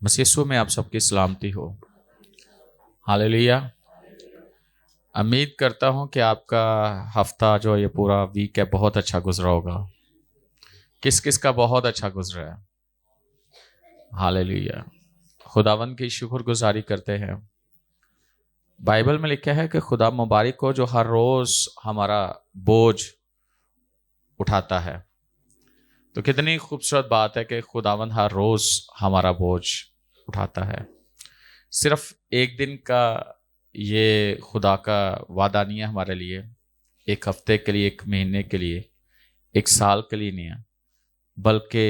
मसीह यीशु में आप सबकी सलामती हो। हालेलुया। उम्मीद करता हूं कि आपका हफ्ता जो ये पूरा वीक है बहुत अच्छा गुजरा होगा। किस किस का बहुत अच्छा गुजरा है? हालेलुया। खुदावंद की शुक्रगुजारी करते हैं। बाइबल में लिखा है कि खुदा मुबारक हो जो हर रोज हमारा बोझ उठाता है। तो कितनी खूबसूरत बात है कि खुदावंद हर रोज हमारा बोझ उठाता है। सिर्फ एक दिन का ये खुदा का वादा नहीं है हमारे लिए, एक हफ्ते के लिए, एक महीने के लिए, एक साल के लिए नहीं है, बल्कि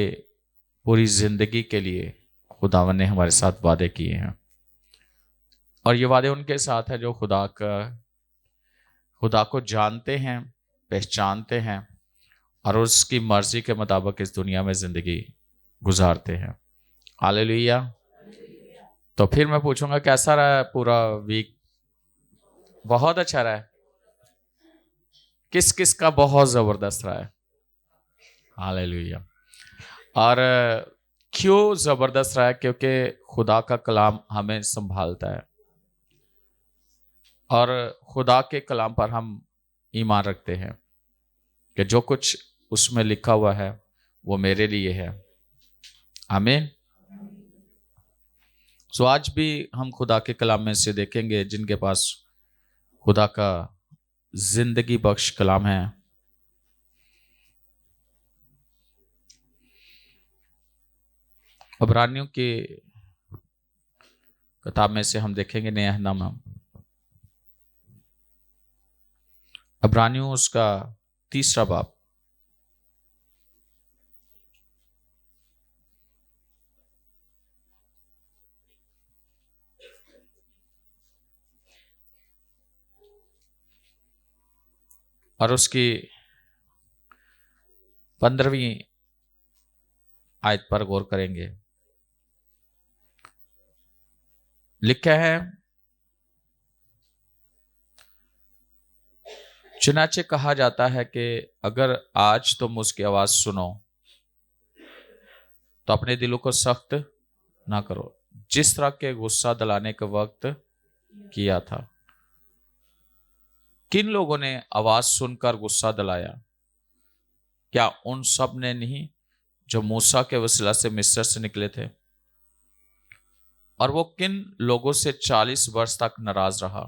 पूरी जिंदगी के लिए खुदावन ने हमारे साथ वादे किए हैं। और ये वादे उनके साथ है जो खुदा को जानते हैं, पहचानते हैं और उसकी मर्जी के मुताबिक इस दुनिया में जिंदगी गुजारते हैं। हालेलुया। तो फिर मैं पूछूंगा कैसा रहा पूरा वीक? बहुत अच्छा रहा है। किस किस का बहुत जबरदस्त रहा है? हालेलुया। और क्यों जबरदस्त रहा है? क्योंकि खुदा का कलाम हमें संभालता है और खुदा के कलाम पर हम ईमान रखते हैं कि जो कुछ उसमें लिखा हुआ है वो मेरे लिए है। आमीन। सो आज भी हम खुदा के कलाम में से देखेंगे जिनके पास खुदा का जिंदगी बख्श कलाम है। इब्रानियों की किताब में से हम देखेंगे नया इब्रानियों उसका 3 बाब और उसकी 15वीं आयत पर गौर करेंगे। लिखा है, चुनाचे कहा जाता है कि अगर आज तुम उसकी आवाज सुनो तो अपने दिलों को सख्त ना करो, जिस तरह के गुस्सा दिलाने के वक्त किया था। किन लोगों ने आवाज सुनकर गुस्सा दिलाया? क्या उन सब ने नहीं जो मूसा के वसीला से मिस्र से निकले थे? और वो किन लोगों से 40 वर्ष तक नाराज रहा?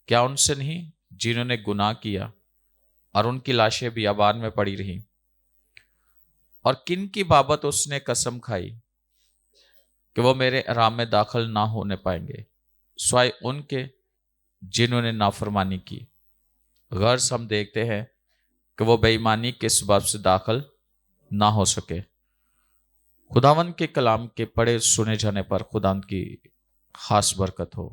क्या उनसे नहीं जिन्होंने गुनाह किया और उनकी लाशें बियाबान में पड़ी रही? और किन की बाबत उसने कसम खाई कि वो मेरे आराम में दाखिल ना होने पाएंगे, स्वाय उनके जिन्होंने नाफरमानी की। गर्ज हम देखते हैं कि वो बेईमानी के सबब से दाखिल ना हो सके। खुदावंद के कलाम के पढ़े सुने जाने पर खुदावंद की खास बरकत हो।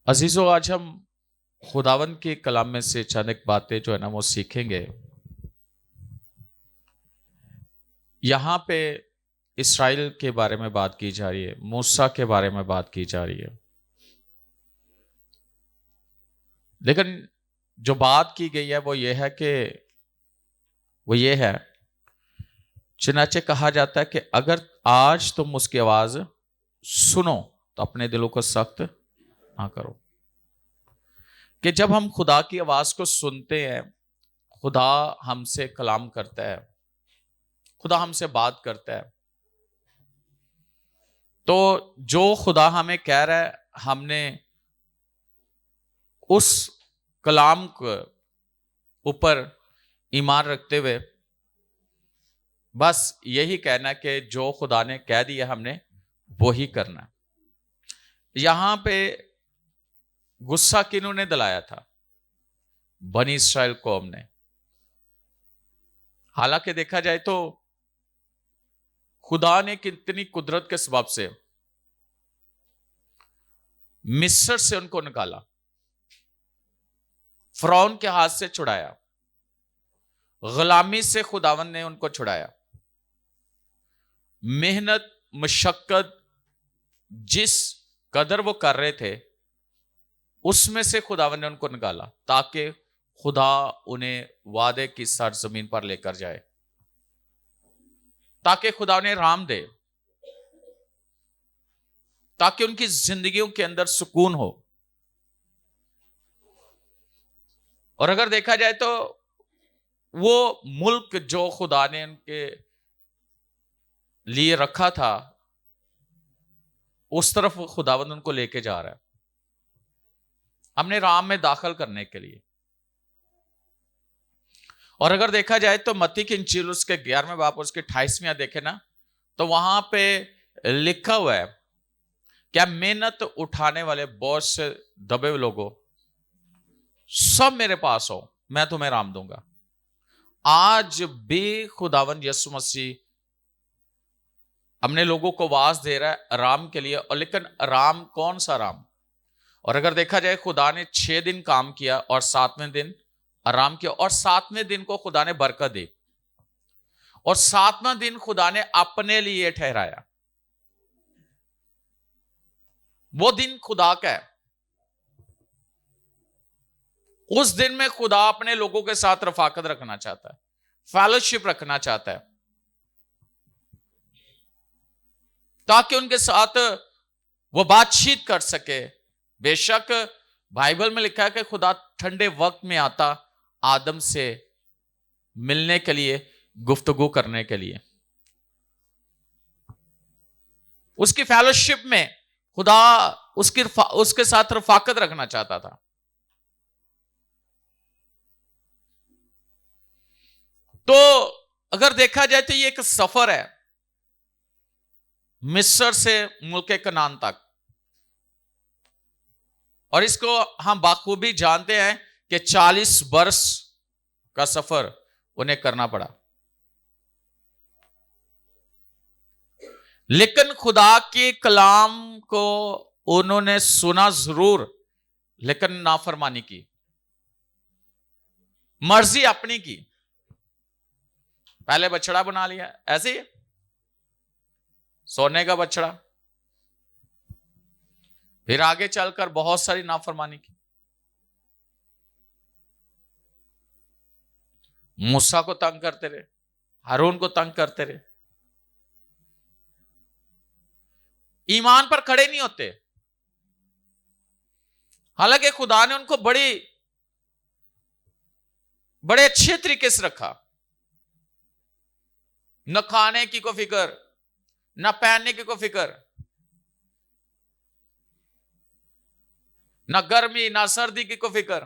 अजीजों, आज हम खुदावंद के कलाम में से चंद बातें जो है ना वो सीखेंगे। यहां पे इस्राएल के बारे में बात की जा रही है, मूसा के बारे में बात की जा रही है, लेकिन जो बात की गई है वो ये है चुनाचे कहा जाता है कि अगर आज तुम उसकी आवाज सुनो तो अपने दिलों को सख्त ना करो। कि जब हम खुदा की आवाज को सुनते हैं, खुदा हमसे कलाम करता है, खुदा हमसे बात करता है, तो जो खुदा हमें कह रहा है हमने उस कलाम के ऊपर ईमान रखते हुए बस यही कहना कि जो खुदा ने कह दिया हमने वो ही करना। यहां पे गुस्सा किन्होंने दिलाया था? बनी इस्राएल कौम ने। हालांकि देखा जाए तो खुदा ने कितनी कुदरत के सबब से मिस्र से उनको निकाला, फिरौन के हाथ से छुड़ाया, गुलामी से खुदावन ने उनको छुड़ाया। मेहनत मशक्कत जिस कदर वो कर रहे थे उसमें से खुदावन ने उनको निकाला ताकि खुदा उन्हें वादे की सरजमीन पर लेकर जाए, ताकि खुदा उन्हें राम दे, ताकि उनकी जिंदगियों के अंदर सुकून हो। और अगर देखा जाए तो वो मुल्क जो खुदा ने उनके लिए रखा था, उस तरफ खुदावंद उनको लेके जा रहा है अपने राम में दाखिल करने के लिए। और अगर देखा जाए तो मत्ती की इंजील उसके 11वें बाब उसके 28वें देखे ना, तो वहां पे लिखा हुआ है, क्या मेहनत उठाने वाले बहुत से दबे हुए लोगों, सब मेरे पास हो, मैं तुम्हें राम दूंगा। आज भी खुदावंद यीशु मसीह अपने लोगों को वास दे रहा है राम के लिए। और लेकिन राम कौन सा राम? और अगर देखा जाए, खुदा ने 6 दिन काम किया और 7वें दिन आराम किया, और 7वें दिन को खुदा ने बरकत दी, और 7वां दिन खुदा ने अपने लिए ठहराया। वो दिन खुदा का है। उस दिन में खुदा अपने लोगों के साथ रफाकत रखना चाहता है, फेलोशिप रखना चाहता है, ताकि उनके साथ वो बातचीत कर सके। बेशक बाइबल में लिखा है कि खुदा ठंडे वक्त में आता आदम से मिलने के लिए, गुफ्तगू करने के लिए। उसकी फेलोशिप में खुदा उसके साथ रफाकत रखना चाहता था। तो अगर देखा जाए तो ये एक सफर है मिस्र से मुल्क कनान तक, और इसको हम बाखूबी जानते हैं कि 40 वर्ष का सफर उन्हें करना पड़ा। लेकिन खुदा के कलाम को उन्होंने सुना जरूर, लेकिन नाफरमानी की, मर्जी अपनी की। पहले बछड़ा बना लिया, ऐसे ही सोने का बछड़ा, फिर आगे चलकर बहुत सारी नाफरमानी की। मूसा को तंग करते रहे, हारून को तंग करते रहे, ईमान पर खड़े नहीं होते। हालांकि खुदा ने उनको बड़े अच्छे तरीके से रखा, न खाने की कोई फिक्र, न पहनने की कोई फिक्र, न गर्मी न सर्दी की कोई फिक्र।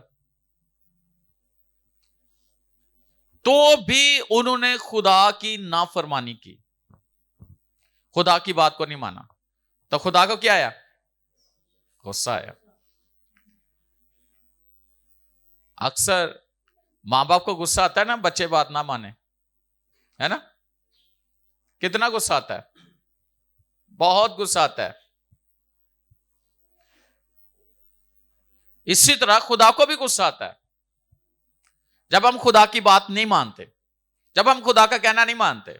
तो भी उन्होंने खुदा की नाफरमानी की, खुदा की बात को नहीं माना। तो खुदा को क्या आया? गुस्सा आया। अक्सर मां बाप को गुस्सा आता है ना, बच्चे बात ना माने, है ना? कितना गुस्सा आता है, बहुत गुस्सा आता है। इसी तरह खुदा को भी गुस्सा आता है जब हम खुदा की बात नहीं मानते, जब हम खुदा का कहना नहीं मानते।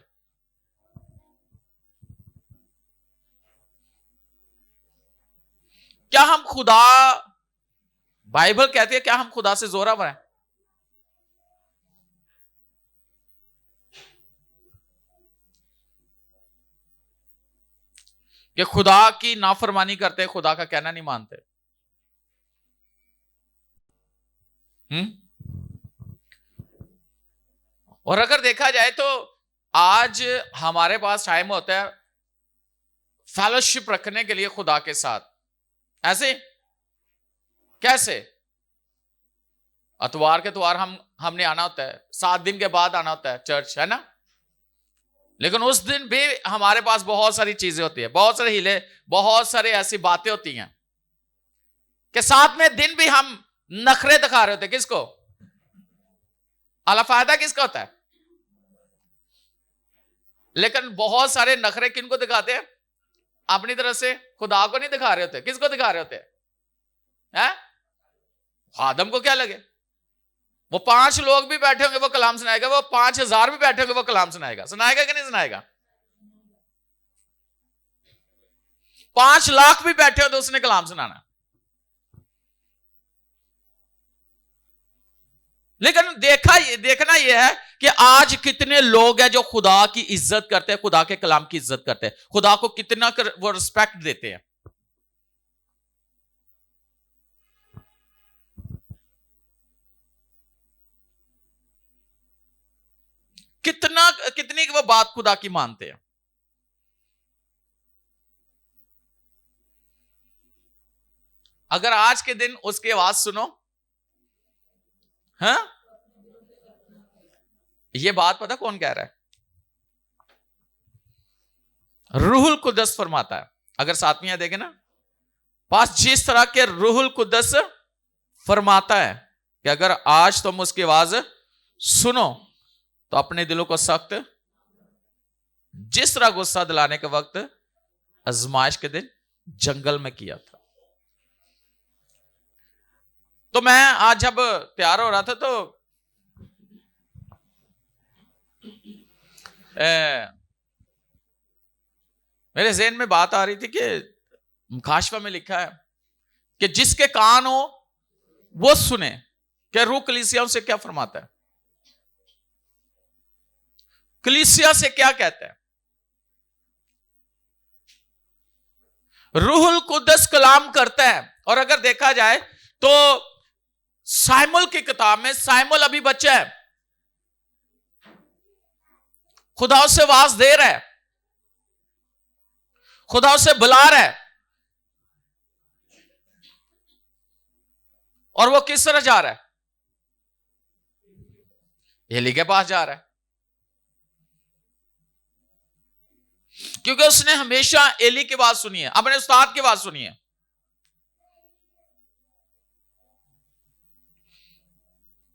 क्या हम खुदा, बाइबल कहती है क्या हम खुदा से जोरावर हैं? कि खुदा की नाफरमानी करते, खुदा का कहना नहीं मानते। और अगर देखा जाए तो आज हमारे पास टाइम होता है फेलोशिप रखने के लिए खुदा के साथ। ऐसे कैसे? अतवार के त्योहार हमने आना होता है, 7 दिन के बाद आना होता है चर्च, है ना? लेकिन उस दिन भी हमारे पास बहुत सारी चीजें होती है, बहुत सारे हीले, बहुत सारी ऐसी बातें होती हैं कि 7वें दिन भी हम नखरे दिखा रहे होते। किसको? आला फायदा किसका होता है? लेकिन बहुत सारे नखरे किनको दिखाते हैं? अपनी तरफ से। खुदा को नहीं दिखा रहे होते। किसको दिखा रहे होते हैं? आदम को क्या लगे, वो 5 लोग भी बैठे होंगे वो कलाम सुनाएगा, वो 5000 भी बैठे होंगे वो कलाम सुनाएगा। सुनाएगा कि नहीं सुनाएगा? 5 लाख भी बैठे हो तो उसने कलाम सुनाना। लेकिन देखना यह है कि आज कितने लोग हैं जो खुदा की इज्जत करते हैं, खुदा के कलाम की इज्जत करते हैं, खुदा को कितना वो रिस्पेक्ट देते हैं। कितनी वो बात खुदा की मानते हैं। अगर आज के दिन उसकी आवाज सुनो, हाँ, ये बात पता कौन कह रहा है? रूहुल कुद्दस फरमाता है। अगर सातवीं देखे ना पास, जिस तरह के रूहुल कुद्दस फरमाता है कि अगर आज तुम उसकी आवाज सुनो तो अपने दिलों को सख्त, जिस तरह गुस्सा दिलाने के वक्त आजमाइश के दिन जंगल में किया था। तो मैं आज जब तैयार हो रहा था तो मेरे ज़हन में बात आ रही थी कि मुकाशवा में लिखा है कि जिसके कान हो वो सुने कि रूह कलीसियाओं से क्या फरमाता है, कलीसिया से क्या कहता है। रूहुल कुद्दस कलाम करता है। और अगर देखा जाए तो साइमुल की किताब में, साइमुल अभी बच्चा है, खुदा उसे आवाज दे रहा है, खुदा उसे बुला रहा है, और वो किस तरह जा रहा है? एली के पास जा रहा है, क्योंकि उसने हमेशा एली की बात सुनी है, अपने उस्ताद की बात सुनी है।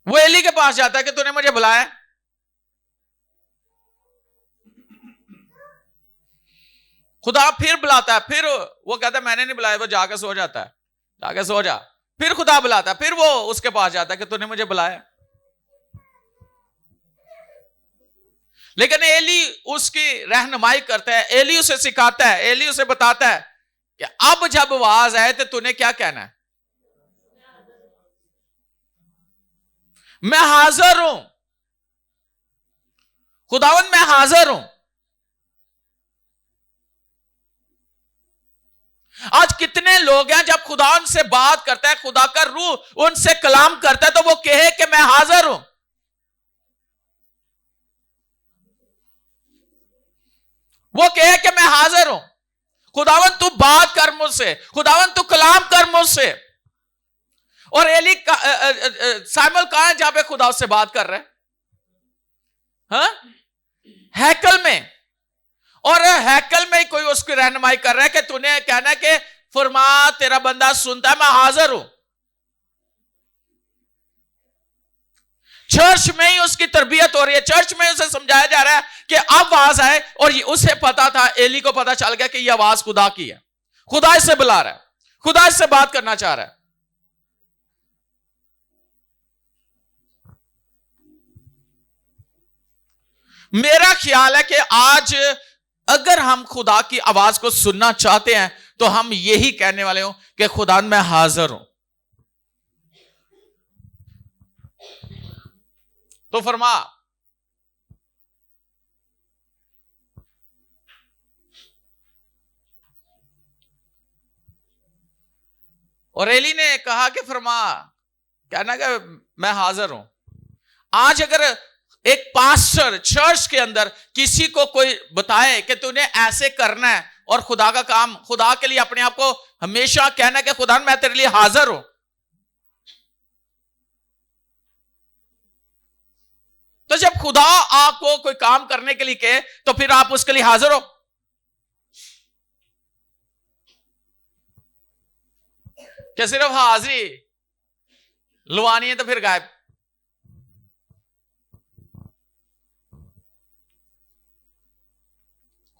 वो एली के पास जाता है कि तूने मुझे बुलाया। खुदा फिर बुलाता है, फिर वो कहता है मैंने नहीं बुलाया, वो जाके सो जाता है, जाके सो जा। फिर खुदा बुलाता है, फिर वो उसके पास जाता है कि तूने मुझे बुलाया। लेकिन एली उसकी रहनुमाई करता है, एली उसे सिखाता है, एली उसे बताता है कि अब जब आवाज आए तो तूने क्या कहना है? मैं हाजिर हूं खुदावन, मैं हाजिर हूं। आज कितने लोग हैं जब खुदा उनसे बात करता है, खुदा का रूह उनसे कलाम करता है, तो वो कहे कि मैं हाजिर हूं। वो कहे कि मैं हाजिर हूं, खुदावन तू बात कर मुझसे, खुदावन तू कलाम कर मुझसे। और एली साइमल कहां है जहां पे खुदा उससे बात कर रहा है? हाँ? हैकल में। और हैकल में कोई उसकी रहनुमाई कर रहा है कि तूने कहना कि फरमा तेरा बंदा सुनता है, मैं हाजिर हूं। चर्च में ही उसकी तरबियत हो रही है, चर्च में उसे समझाया जा रहा है कि अब आवाज आए। और ये उसे पता था, एली को पता चल गया कि यह आवाज खुदा की है, खुदा इससे बुला रहा है, खुदा इससे बात करना चाह रहा है। मेरा ख्याल है कि आज अगर हम खुदा की आवाज को सुनना चाहते हैं तो हम यही कहने वाले हो कि खुदा मैं हाजिर हूं। तो फरमा, और एली ने कहा कि फरमा, कहना कि मैं हाजिर हूं। आज अगर एक पास्टर चर्च के अंदर किसी को कोई बताए कि तूने ऐसे करना है और खुदा का काम, खुदा के लिए अपने आप को हमेशा कहना कि खुदा मैं तेरे लिए हाजिर हूं, तो जब खुदा आपको कोई काम करने के लिए कहे तो फिर आप उसके लिए हाजिर हो? क्या सिर्फ हाजिरी लुवानी है तो फिर गायब?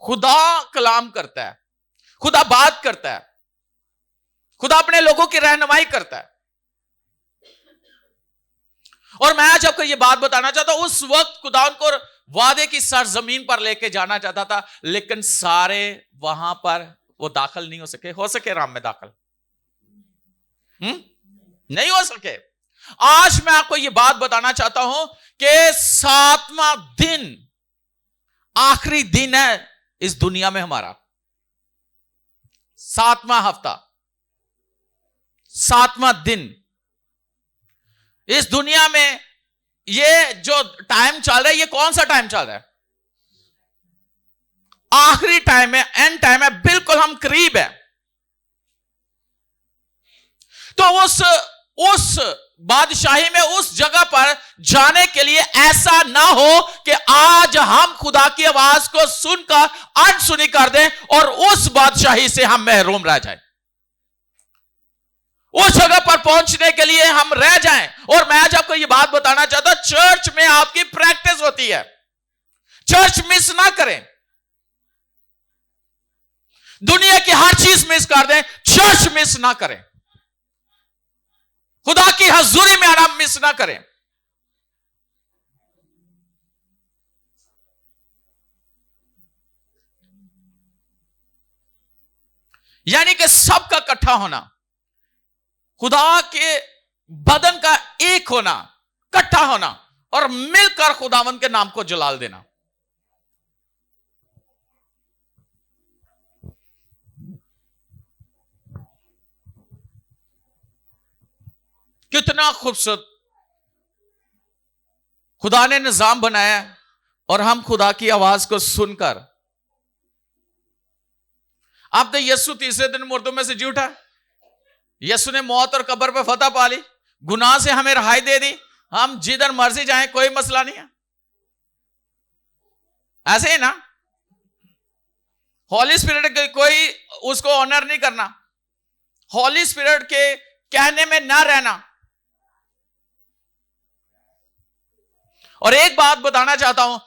खुदा कलाम करता है, खुदा बात करता है, खुदा अपने लोगों की रहनुमाई करता है। और मैं आज आपको यह बात बताना चाहता हूं, उस वक्त खुदा उनको वादे की सरजमीन पर लेके जाना चाहता था, लेकिन सारे वहां पर वो दाखिल नहीं हो सके राम में दाखिल नहीं हो सके। आज मैं आपको यह बात बताना चाहता हूं कि 7वां दिन आखिरी दिन है इस दुनिया में हमारा। 7वां हफ्ता, 7वां दिन इस दुनिया में। ये जो टाइम चल रहा है, ये कौन सा टाइम चल रहा है? आखिरी टाइम है, एंड टाइम है, बिल्कुल हम करीब है। तो उस बादशाही में, उस जगह पर जाने के लिए ऐसा ना हो कि आज हम खुदा की आवाज को सुनकर अनसुनी कर दें और उस बादशाही से हम महरूम रह जाएं। उस जगह पर पहुंचने के लिए हम रह जाएं। और मैं आज आपको यह बात बताना चाहता हूं, चर्च में आपकी प्रैक्टिस होती है, चर्च मिस ना करें। दुनिया की हर चीज मिस कर दें, चर्च मिस ना करें। खुदा की हजूरी में आना मिस ना करें। यानी कि सबका इकट्ठा होना, खुदा के बदन का एक होना, इकट्ठा होना और मिलकर खुदावन के नाम को जलाल देना। कितना खूबसूरत खुदा ने निजाम बनाया और हम खुदा की आवाज को सुनकर। अब तो यीशु तीसरे दिन मुर्दों में से जी उठा। यीशु ने मौत और कब्र पे फतह पा ली, गुनाह से हमें रिहाई दे दी। हम जिधर मर्जी जाएं, कोई मसला नहीं है। ऐसे ही ना, हॉली स्पिरिट के कोई उसको ऑनर नहीं करना, हॉली स्पिरिट के कहने में ना रहना। और एक बात बताना चाहता हूं,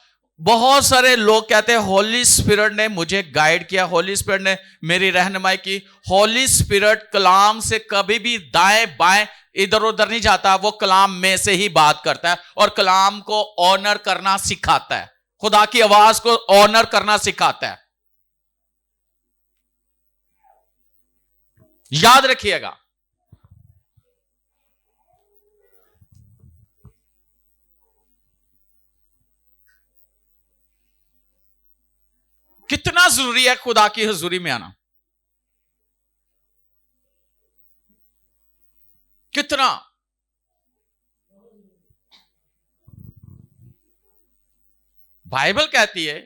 बहुत सारे लोग कहते हैं हॉली स्पिरिट ने मुझे गाइड किया, हॉली स्पिरिट ने मेरी रहनुमाई की। हॉली स्पिरिट कलाम से कभी भी दाएं बाएं इधर उधर नहीं जाता, वो कलाम में से ही बात करता है और कलाम को ऑनर करना सिखाता है, खुदा की आवाज को ऑनर करना सिखाता है। याद रखिएगा। कितना जरूरी है खुदा की हुजूरी में आना, कितना। बाइबल कहती है,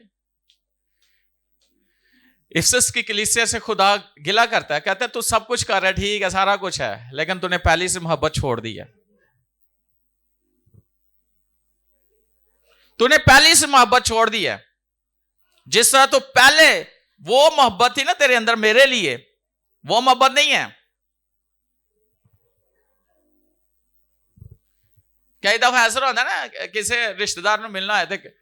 इफिसस की कलीसिया से खुदा गिला करता है, कहता है तू सब कुछ कर रहा है, ठीक है, सारा कुछ है, लेकिन तूने पहली से मोहब्बत छोड़ दी है। तूने पहली से मोहब्बत छोड़ दी है। जिस तरह तो पहले वो मोहब्बत थी ना तेरे अंदर मेरे लिए, वो मोहब्बत नहीं है। कई दफा ऐसा होता है ना, किसी रिश्तेदार में मिलना है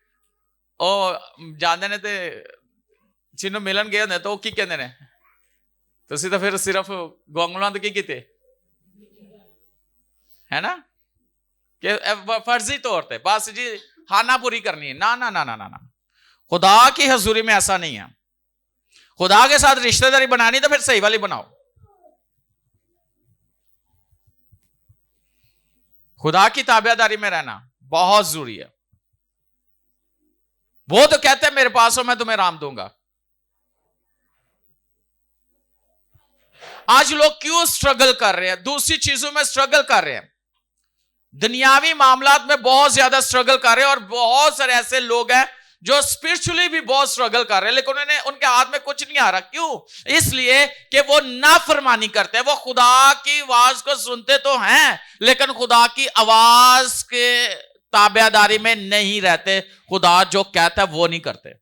और जानते ने जिन्हों मिलन गए होंगे तो की कहते ने तुसी तो फिर सिर्फ गोंगलों तो की कीते है ना, कि फर्जी तौर पे बस जी हाना पूरी करनी है। ना ना ना ना ना ना, खुदा की हजूरी में ऐसा नहीं है। खुदा के साथ रिश्तेदारी बनानी तो फिर सही वाली बनाओ। खुदा की ताबेदारी में रहना बहुत जरूरी है। वो तो कहते हैं मेरे पास हो मैं तुम्हें राम दूंगा। आज लोग क्यों स्ट्रगल कर रहे हैं? दूसरी चीजों में स्ट्रगल कर रहे हैं, दुनियावी मामलात में बहुत ज्यादा स्ट्रगल कर रहे हैं। और बहुत सारे ऐसे लोग हैं जो स्पिरिचुअली भी बहुत स्ट्रगल कर रहे हैं, लेकिन उनके हाथ में कुछ नहीं आ रहा। क्यों? इसलिए कि वो नाफरमानी करते हैं। वो खुदा की आवाज को सुनते तो हैं, लेकिन खुदा की आवाज के ताबेदारी में नहीं रहते। खुदा जो कहता है वो नहीं करते।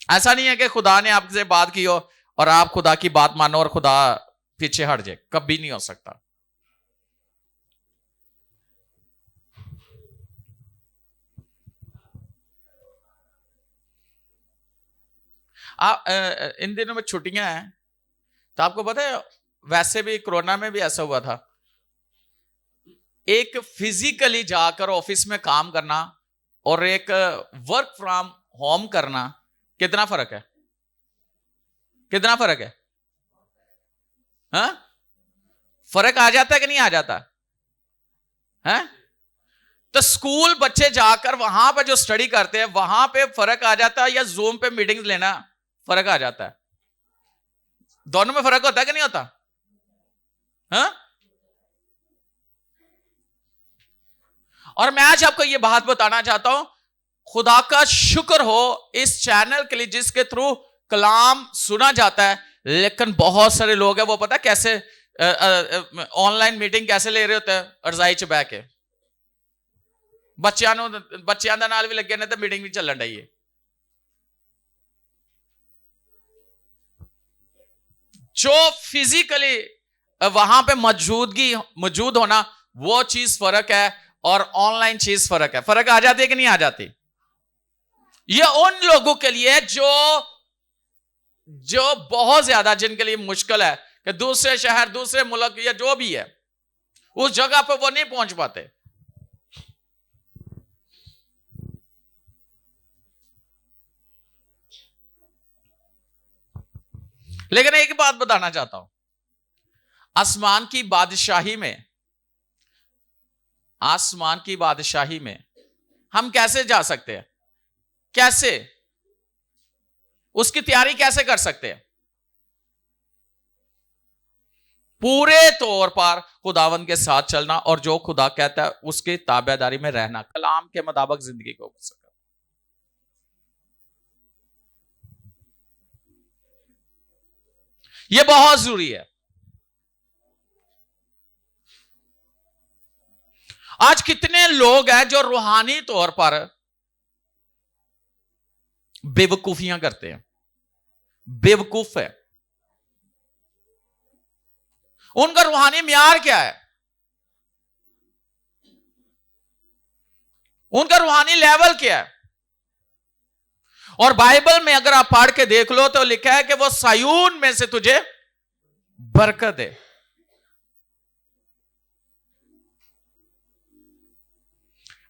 ऐसा नहीं है कि खुदा ने आपसे बात की हो और आप खुदा की बात मानो और खुदा पीछे हट जाए, कभी नहीं हो सकता। इन दिनों में छुट्टियां हैं, तो आपको पता है वैसे भी कोरोना में भी ऐसा हुआ था। एक फिजिकली जाकर ऑफिस में काम करना और एक वर्क फ्रॉम होम करना, कितना फर्क है? कितना फर्क है? हाँ, फर्क आ जाता है कि नहीं आ जाता है? तो स्कूल बच्चे जाकर वहां पर जो स्टडी करते हैं वहां पे फर्क आ जाता है, या जूम पे मीटिंग्स लेना फर्क आ जाता है? दोनों में फर्क होता है कि नहीं होता? हाँ? और मैं आज आपको यह बात बताना चाहता हूं, खुदा का शुक्र हो इस चैनल के लिए जिसके थ्रू कलाम सुना जाता है। लेकिन बहुत सारे लोग हैं, वो पता कैसे ऑनलाइन मीटिंग कैसे ले रहे होते हैं? रजाई च बह के बच्चों का नाल भी लगे ने तो मीटिंग भी चलन रही है। जो फिजिकली वहां पे मौजूद होना वो चीज फर्क है, और ऑनलाइन चीज फर्क है। फर्क आ जाती है कि नहीं आ जाती? ये उन लोगों के लिए जो बहुत ज्यादा, जिनके लिए मुश्किल है कि दूसरे शहर, दूसरे मुल्क या जो भी है उस जगह पर वो नहीं पहुंच पाते। लेकिन एक बात बताना चाहता हूं, आसमान की बादशाही में हम कैसे जा सकते हैं? कैसे उसकी तैयारी कैसे कर सकते हैं? पूरे तौर पर खुदावंद के साथ चलना और जो खुदा कहता है उसकी ताबेदारी में रहना, कलाम के मुताबिक जिंदगी को कर सकते। यह बहुत जरूरी है। आज कितने लोग हैं जो रूहानी तौर पर बेवकूफियां करते हैं, बेवकूफ है। उनका रूहानी म्यार क्या है? उनका रूहानी लेवल क्या है? और बाइबल में अगर आप पढ़ के देख लो तो लिखा है कि वो सायून में से तुझे बरकत है।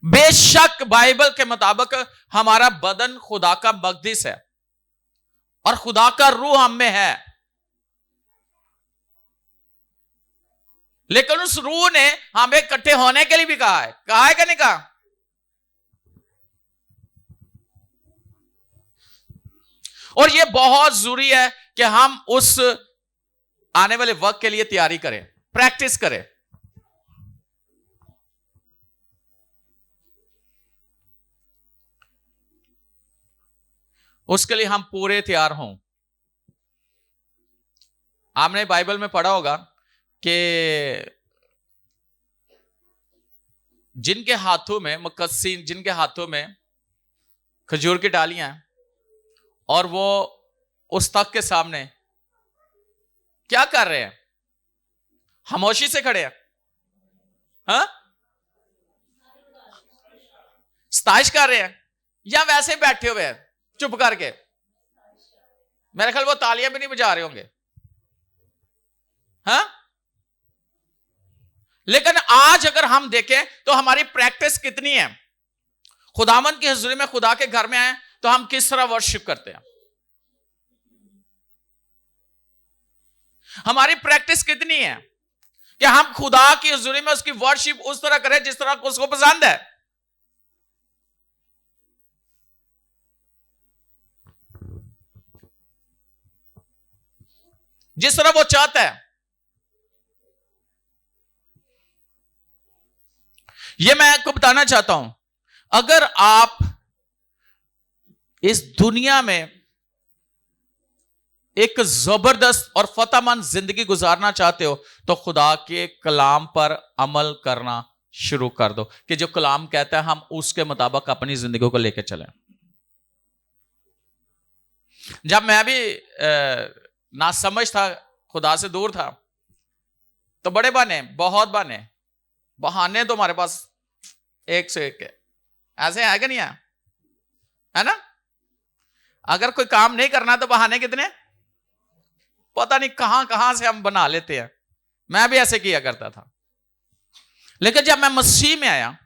बेशक बाइबल के मुताबिक हमारा बदन खुदा का मकदस है और खुदा का रूह हम में है, लेकिन उस रूह ने हमें इकट्ठे होने के लिए भी कहा है कि नहीं कहा? और यह बहुत जरूरी है कि हम उस आने वाले वक्त के लिए तैयारी करें, प्रैक्टिस करें। उसके लिए हम पूरे तैयार हों। आपने बाइबल में पढ़ा होगा कि जिनके हाथों में मुकस्सीन, जिनके हाथों में खजूर की डालियां हैं और वो उस तख्त के सामने क्या कर रहे हैं? खामोशी से खड़े हैं, हाँ? स्ताइश कर रहे हैं या वैसे ही बैठे हुए हैं चुप करके? मेरे ख्याल वो तालियां भी नहीं बजा रहे होंगे, हाँ? लेकिन आज अगर हम देखें तो हमारी प्रैक्टिस कितनी है? खुदावंद की हुजूरी में, खुदा के घर में आए तो हम किस तरह वर्शिप करते हैं? हमारी प्रैक्टिस कितनी है कि हम खुदा की हुजूरी में उसकी वर्शिप उस तरह करें जिस तरह उसको पसंद है? जिस तरह वो चाहता है। यह मैं आपको बताना चाहता हूं, अगर आप इस दुनिया में एक जबरदस्त और फतेहमंद जिंदगी गुजारना चाहते हो तो खुदा के कलाम पर अमल करना शुरू कर दो कि जो कलाम कहता है हम उसके मुताबिक अपनी जिंदगी को लेकर चलें। जब मैं भी ना समझ था, खुदा से दूर था, तो बड़े बहुत बहाने तो हमारे पास एक से एक है। ऐसे है कि नहीं है ना? अगर कोई काम नहीं करना तो बहाने कितने, पता नहीं कहां से हम बना लेते हैं। मैं भी ऐसे किया करता था, लेकिन जब मैं मसीह में आया,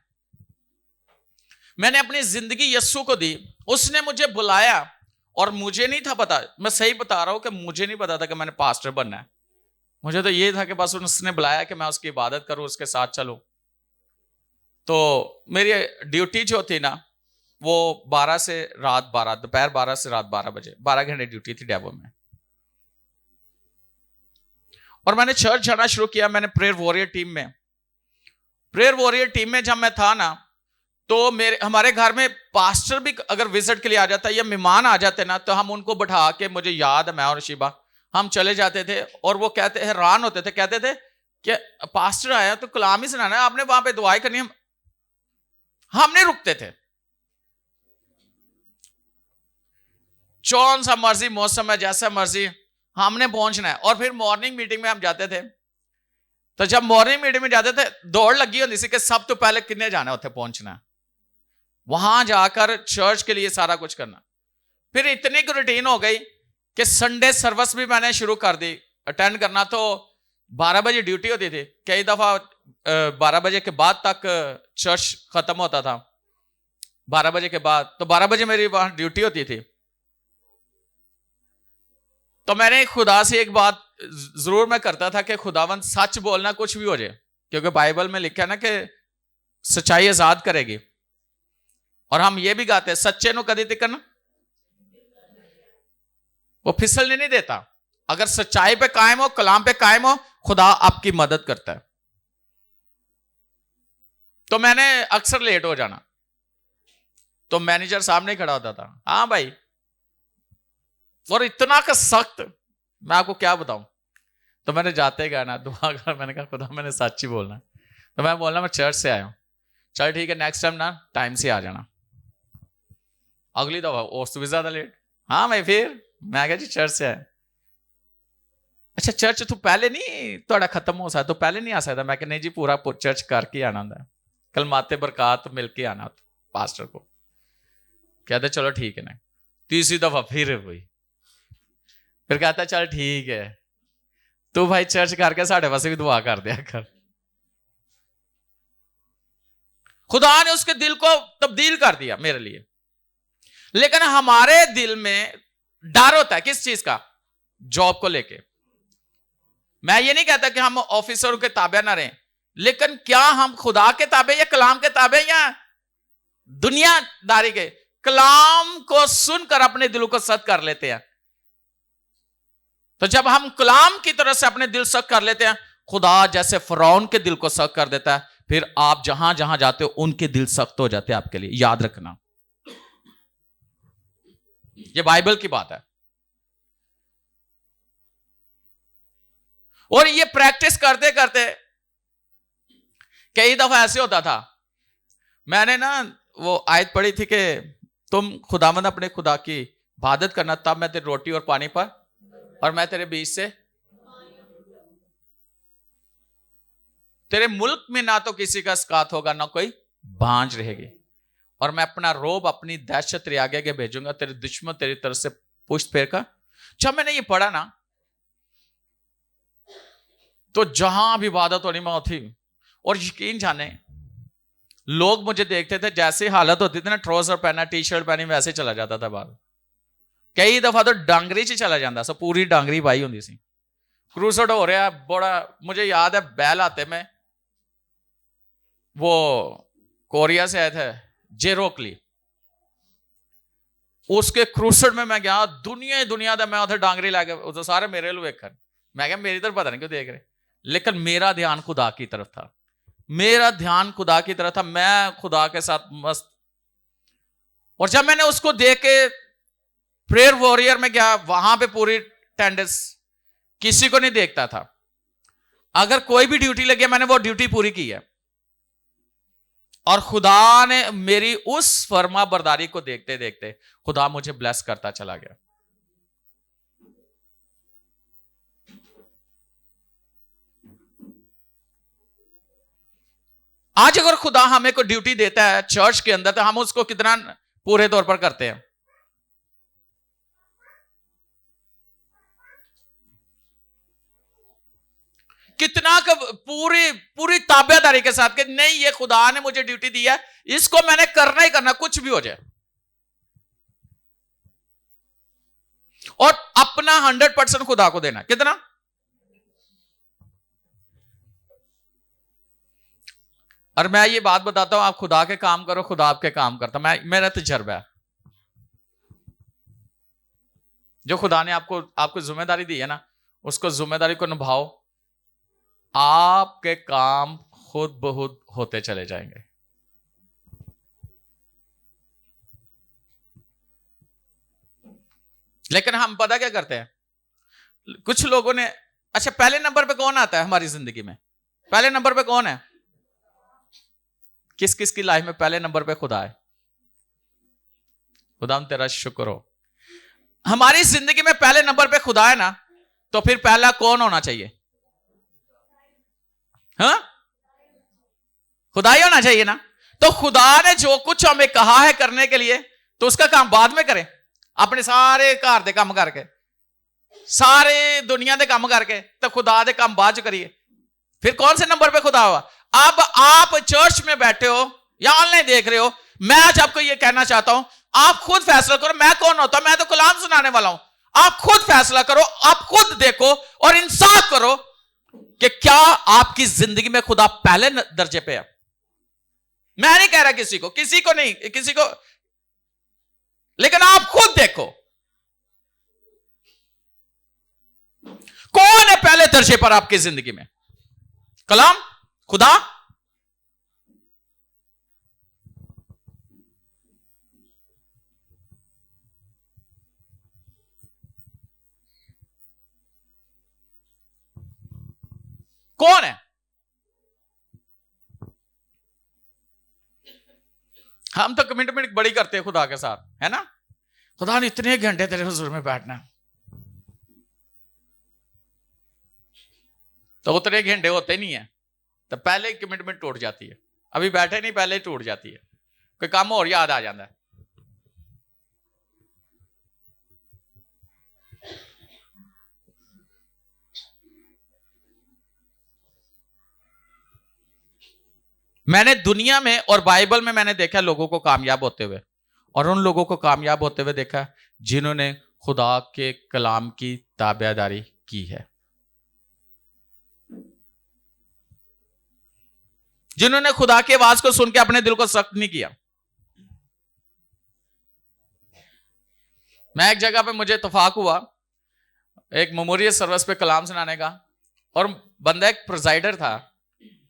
मैंने अपनी जिंदगी यीशु को दी, उसने मुझे बुलाया और मुझे नहीं था पता, मैं सही बता रहा हूं कि मुझे नहीं पता था कि मैंने पास्टर बनना है। मुझे तो ये था कि बस उसने बुलाया कि मैं उसकी इबादत करूं, उसके साथ चलूं। तो मेरी ड्यूटी जो थी ना वो 12 से रात 12, दोपहर 12 से रात 12 बजे, 12 घंटे ड्यूटी थी डेवो में। और मैंने चर्च जाना शुरू किया। मैंने प्रेयर वॉरियर टीम में जब मैं था ना, तो हमारे घर में पास्टर भी अगर विजिट के लिए आ जाता या मेहमान आ जाते ना, तो हम उनको बैठा के, मुझे याद है मैं और शिबा हम चले जाते थे, और वो कहते हैरान होते थे, कहते थे कि पास्टर आया तो कलाम ही सुनाना है, आपने वहां पे दुआएं करनी। हम नहीं रुकते थे, कौन सा मर्जी मौसम है, जैसा मर्जी हमने पहुंचना है। और फिर मॉर्निंग मीटिंग में हम जाते थे, तो जब मॉर्निंग मीटिंग में जाते थे दौड़ लगी होती थी कि सब तो पहले किन्ने जाना, उत्थे पहुंचना, वहां जाकर चर्च के लिए सारा कुछ करना। फिर इतनी रूटीन हो गई कि संडे सर्विस भी मैंने शुरू कर दी अटेंड करना। तो 12 बजे ड्यूटी होती थी, कई दफा 12 बजे के बाद तक चर्च खत्म होता था, 12 बजे के बाद। तो 12 बजे मेरी वहां ड्यूटी होती थी। तो मैंने खुदा से एक बात जरूर मैं करता था कि खुदावंद सच बोलना कुछ भी हो जाए, क्योंकि बाइबल में लिखा है ना कि सच्चाई आजाद करेगी। और हम ये भी गाते हैं, सच्चे नो कदी तिकन वो फिसलने नहीं देता। अगर सच्चाई पे कायम हो, कलाम पे कायम हो, खुदा आपकी मदद करता है। तो मैंने अक्सर लेट हो जाना, तो मैनेजर सामने खड़ा होता था, हाँ भाई, और इतना का सख्त, मैं आपको क्या बताऊं। तो मैंने जाते गया ना दुआ कर, मैंने कहा खुदा मैंने सच ही बोलना। तो मैं बोलना मैं चर्च से आया हूं, चल ठीक है नेक्स्ट टाइम ना टाइम से आ जाना। अगली दफा उससे भी ज्यादा लेट, हाँ भाई। फिर मैं कहा जी चर्च से आया। अच्छा चर्च तू पहले नहीं थोड़ा खत्म हो सकता, तो पहले नहीं आ सकता। मैं कहा नहीं जी पूरा चर्च करके आना होता है, कल माते बरकत मिलके आना पास्टर को। कहते चलो ठीक है ना। तीसरी दफा फिर हुई, फिर कहता चल ठीक है तू भाई चर्च करके साढ़े वास्ते भी दुआ कर दिया कर। खुदा ने उसके दिल को तब्दील कर दिया मेरे लिए। लेकिन हमारे दिल में डर होता है, किस चीज का? जॉब को लेके। मैं ये नहीं कहता कि हम ऑफिसरों के ताबे ना रहें, लेकिन क्या हम खुदा के ताबे या कलाम के ताबे या दुनियादारी के? कलाम को सुनकर अपने दिल को सख्त कर लेते हैं। तो जब हम कलाम की तरह से अपने दिल सख्त कर लेते हैं, खुदा जैसे फरौन के दिल को सख्त कर देता है, फिर आप जहां जहां जाते हो उनके दिल सख्त हो जाते हैं आपके लिए। याद रखना, ये बाइबल की बात है। और ये प्रैक्टिस करते करते कई दफा ऐसे होता था, मैंने ना वो आयत पढ़ी थी कि तुम खुदावंद अपने खुदा की इबादत करना, तब मैं तेरी रोटी और पानी पर और मैं तेरे बीच से, तेरे मुल्क में ना तो किसी का स्कात होगा ना कोई बांझ रहेगी, और मैं अपना रोब अपनी दहशत तेरे आगे आगे भेजूंगा, तेरे दुश्मन तेरी तरफ से पुष्ट फेर कर। जब मैंने ये पढ़ा ना, तो जहां भी इबादत होनी मैं थी। और यकीन जाने लोग मुझे देखते थे, जैसे हालत होती थी ना, ट्राउजर पहना टी शर्ट पहनी, वैसे चला जाता था बाहर। कई दफा तो डांगरी च चला जाता, सो पूरी डांगरी पाई होंगी सी। क्रूसड हो रहा बड़ा, मुझे याद है बैल आते में वो कोरिया से आए थे जेरोकली, उसके क्रूसड में मैं गया, दुनिया दा मैं उधर डांगरी लाके, उधर सारे मेरे लो वेखन, मैं क्या मेरी तरफ पता नहीं क्यों देख रहे, लेकिन मेरा ध्यान खुदा की तरफ था, मेरा ध्यान खुदा की तरफ था, मैं खुदा के साथ मस्त। और जब मैंने उसको देख के प्रेयर वॉरियर में गया, वहां पे पूरी अटेंडेंस, किसी को नहीं देखता था। अगर कोई भी ड्यूटी लगी, मैंने वो ड्यूटी पूरी की है। और खुदा ने मेरी उस फर्मा बरदारी को देखते देखते खुदा मुझे ब्लेस करता चला गया। आज अगर खुदा हमें को ड्यूटी देता है चर्च के अंदर, तो हम उसको कितना पूरे तौर पर करते हैं? कितना पूरी ताबेदारी के साथ कि नहीं, ये खुदा ने मुझे ड्यूटी दी है, इसको मैंने करना ही करना, कुछ भी हो जाए। और अपना 100% खुदा को देना। कितना? और मैं ये बात बताता हूं, आप खुदा के काम करो, खुदा आपके काम करता। मेरा तजर्बा है, जो खुदा ने आपको जिम्मेदारी दी है ना, उसको जिम्मेदारी को निभाओ, आपके काम खुद बहुत होते चले जाएंगे। लेकिन हम पता क्या करते हैं, कुछ लोगों ने, अच्छा पहले नंबर पे कौन आता है हमारी जिंदगी में? पहले नंबर पे कौन है? किस किस की लाइफ में पहले नंबर पे खुदा है? खुदा तेरा शुक्र हो, हमारी जिंदगी में पहले नंबर पे खुदा है ना, तो फिर पहला कौन होना चाहिए? हाँ, खुदा ही होना चाहिए ना। तो खुदा ने जो कुछ हमें कहा है करने के लिए, तो उसका काम बाद में करें। अपने सारे घर दे काम करके, सारे दुनिया दे काम करके, तो खुदा दे काम बाद च करिए। फिर कौन से नंबर पे खुदा हुआ? अब आप चर्च में बैठे हो या ऑनलाइन देख रहे हो, मैं आज आपको यह कहना चाहता हूं, आप खुद फैसला करो मैं कौन होता हूं। मैं तो कलाम सुनाने वाला हूं। आप खुद फैसला करो, आप खुद देखो और इंसाफ करो कि क्या आपकी जिंदगी में खुदा पहले दर्जे पे है। मैं नहीं कह रहा किसी को नहीं, किसी को, लेकिन आप खुद देखो कौन है पहले दर्जे पर आपकी जिंदगी में? कलाम, खुदा? कौन है? हम तो कमिटमेंट बड़ी करते हैं खुदा के साथ, है ना? खुदा ने इतने घंटे तेरे हुजूर में बैठना, तो उतने घंटे होते नहीं है, तो पहले ही कमिटमेंट टूट जाती है। अभी बैठे नहीं, पहले ही टूट जाती है। कोई काम और याद आ जाता है। मैंने दुनिया में और बाइबल में मैंने देखा लोगों को कामयाब होते हुए, और उन लोगों को कामयाब होते हुए देखा जिन्होंने खुदा के कलाम की ताबेदारी की है, जिन्होंने खुदा की आवाज को सुन के अपने दिल को सख्त नहीं किया। मैं एक जगह पे, मुझे इत्तेफाक हुआ एक मेमोरियल सर्विस पे कलाम सुनाने का, और बंदा एक प्रेजाइडर था,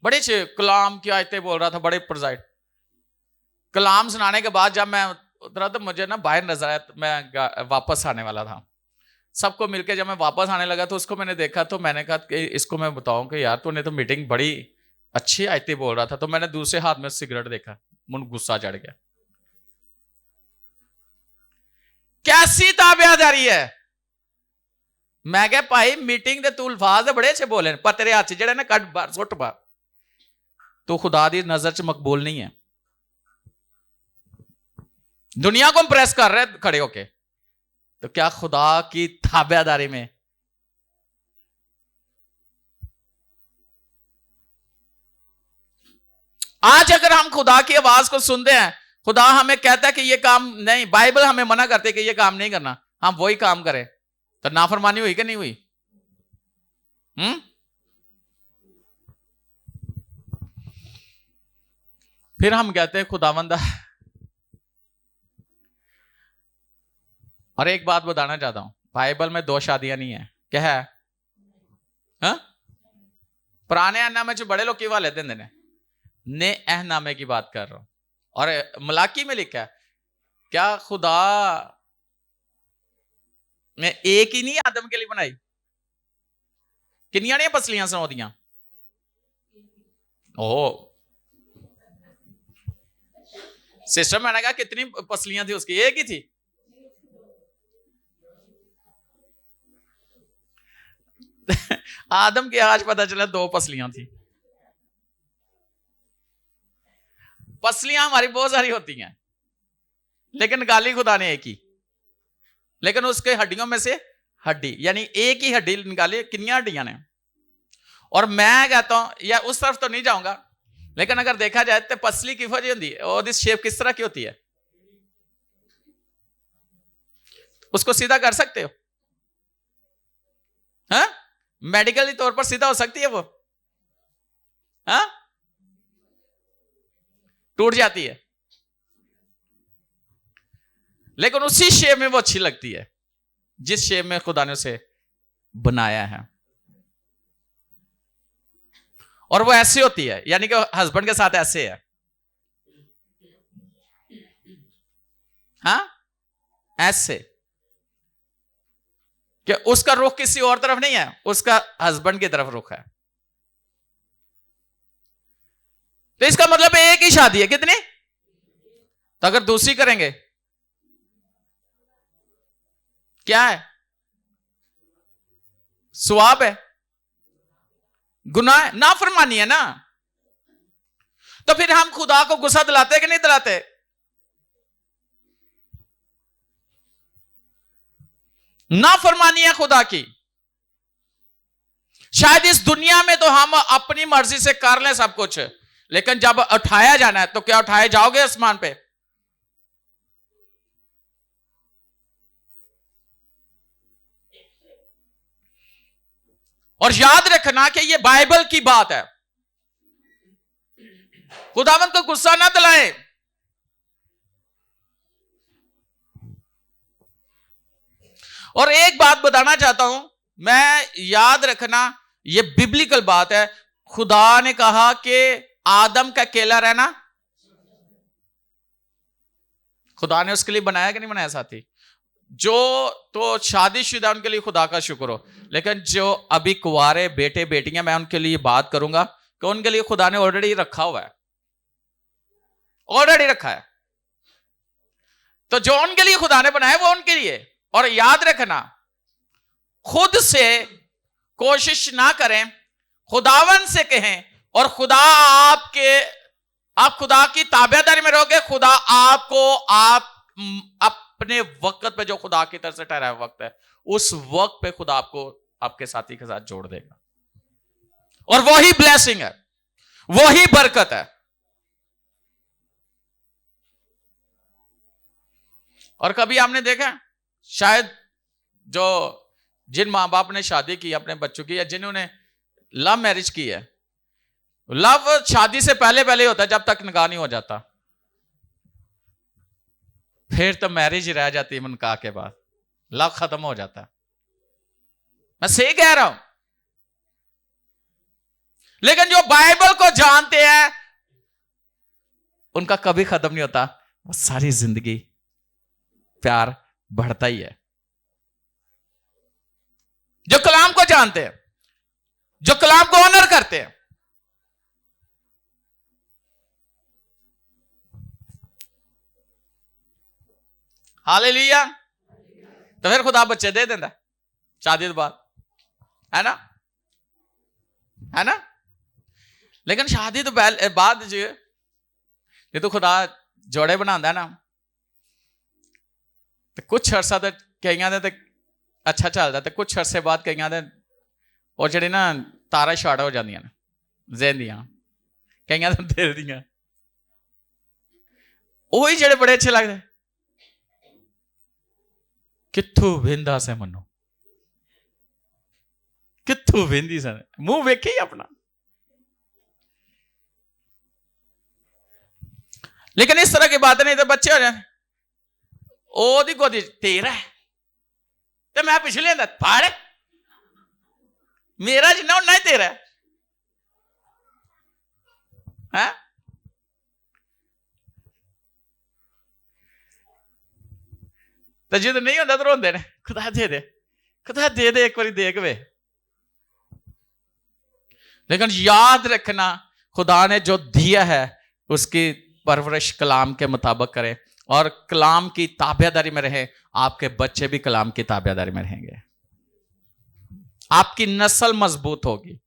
बड़े अच्छे कलाम की आयतें बोल रहा था, बड़े प्रेजाइड। कलाम सुनाने के बाद जब मैं उतरा तो मुझे ना बाहर नजर आया, तो मैं वापस आने वाला था। सबको मिलके जब मैं वापस आने लगा तो उसको मैंने देखा, तो मैंने कहा कि इसको मैं बताऊं कि यार तूने तो मीटिंग बड़ी अच्छी आयतें बोल रहा था। तो मैंने दूसरे हाथ में सिगरेट देखा, मुझे गुस्सा चढ़ गया। कैसी ताबेदारी है? मैं क्या भाई, मीटिंग दे तू अल्फाज बड़े अच्छे बोले, पर तेरे हाथ जेड़ा ना कट बार सुट बार, तो खुदा दी नजर च मकबूल नहीं है। दुनिया को इंप्रेस कर रहे खड़े होके, तो क्या खुदा की ताबेदारी में? आज अगर हम खुदा की आवाज को सुनते हैं, खुदा हमें कहता है कि ये काम नहीं, बाइबल हमें मना करते है कि ये काम नहीं करना, हम वही काम करें, तो नाफरमानी हुई कि नहीं हुई? फिर हम कहते हैं खुदावंद। और एक बात बताना चाहता हूं, बाइबल में 2 शादियां नहीं है, क्या है? हा? पुराने अहनामे में बड़े लोग की वाले देंगे ने अहनामे की बात कर रहा हूं, और मलाकी में लिखा है, क्या खुदा ने एक ही नहीं आदम के लिए बनाई? किनिया ने पसलियां सुना दियां? ओ सिस्टर, मैंने कहा कितनी पसलियां थी उसकी? एक ही थी। आदम की आज पता चला 2 पसलियां थी। पसलियां हमारी बहुत सारी होती हैं, लेकिन गाली खुदा ने एक ही। लेकिन उसके हड्डियों में से हड्डी, यानी एक ही हड्डी निकाली, कितनी हड्डियां ने? और मैं कहता हूं, या उस तरफ तो नहीं जाऊंगा, लेकिन अगर देखा जाए तो पसली की वजह होती है, और इस शेप किस तरह की होती है? उसको सीधा कर सकते हो? हाँ, मेडिकली तौर पर सीधा हो सकती है वो? हाँ, टूट जाती है, लेकिन उसी शेप में वो अच्छी लगती है जिस शेप में खुदा ने उसे बनाया है। और वो ऐसी होती है, यानी कि हस्बैंड के साथ ऐसे है, हाँ, ऐसे कि उसका रुख किसी और तरफ नहीं है, उसका हस्बैंड की तरफ रुख है। तो इसका मतलब एक ही शादी है, कितनी? तो अगर दूसरी करेंगे क्या है? स्वाब है, गुनाह है, नाफरमानी है ना। तो फिर हम खुदा को गुस्सा दिलाते कि नहीं दिलाते? नाफरमानी है खुदा की। शायद इस दुनिया में तो हम अपनी मर्जी से कर लें सब कुछ, लेकिन जब उठाया जाना है तो क्या उठाए जाओगे आसमान पे? और याद रखना कि यह बाइबल की बात है, खुदावंद को गुस्सा ना दिलाए। और एक बात बताना चाहता हूं मैं, याद रखना यह बिब्लिकल बात है। खुदा ने कहा कि आदम का अकेला रहना, खुदा ने उसके लिए बनाया कि नहीं बनाया साथी? जो तो शादीशुदा उनके लिए खुदा का शुक्र हो, लेकिन जो अभी कुंवारे बेटे बेटियां, मैं उनके लिए बात करूंगा कि उनके लिए खुदा ने ऑलरेडी रखा हुआ है, ऑलरेडी रखा है। तो जो उनके लिए खुदा ने बनाया वो उनके लिए। और याद रखना, खुद से कोशिश ना करें, खुदावन से कहें, और खुदा आप खुदा की ताबेदारी में रहोगे। खुदा आपको अपने वक्त पे, जो खुदा की तरफ से ठहराया वक्त है, उस वक्त पे खुदा आपको आपके साथी के साथ जोड़ देगा। और वही ब्लेसिंग है, वही बरकत है। और कभी आपने देखा शायद जो जिन मां बाप ने शादी की अपने बच्चों की, या जिन्होंने लव मैरिज की है, लव शादी से पहले पहले होता है, जब तक निकाह नहीं हो जाता, फिर तो मैरिज रह जाती है निकाह के बाद, लव खत्म हो जाता है। मैं सही कह रहा हूं? लेकिन जो बाइबल को जानते हैं उनका कभी खत्म नहीं होता, वो सारी जिंदगी प्यार बढ़ता ही है। जो कलाम को जानते हैं, जो कलाम को ऑनर करते हैं, हालेलुया। तो फिर खुदा बच्चे दे देता शादी के बाद, है ना, है ना। लेकिन शादी तो बाद जो ये तो खुदा जोड़े बनाता है ना, तो कुछ अरसा तो कईयां दे अच्छा चलता, तो कुछ अरसे बाद कईयां दे और जेडी ना तारा शार्ट हो जांदियां ने ज़हन दियां, कईयां दे दिल दियां, वही जेडे बड़े अच्छे लगते। कित्थों वेंदा से मनो, कित्थों वेंदी सन, मुंह वेखे ही अपना। लेकिन इस तरह की बातें नहीं तो बच्चे हो जाए, ओदी गोदी तेरा है तो मैं पिछले फाड़, मेरा जिन्ना उन्ना ही तेरा है। तो जो नहीं होता तो रोंदे ने, खुदा दे दे, खुदा दे दे, एक बारी देख वे। लेकिन याद रखना, खुदा ने जो दिया है उसकी परवरिश कलाम के मुताबिक करें, और कलाम की ताबेदारी में रहे। आपके बच्चे भी कलाम की ताबेदारी में रहेंगे, आपकी नस्ल मजबूत होगी,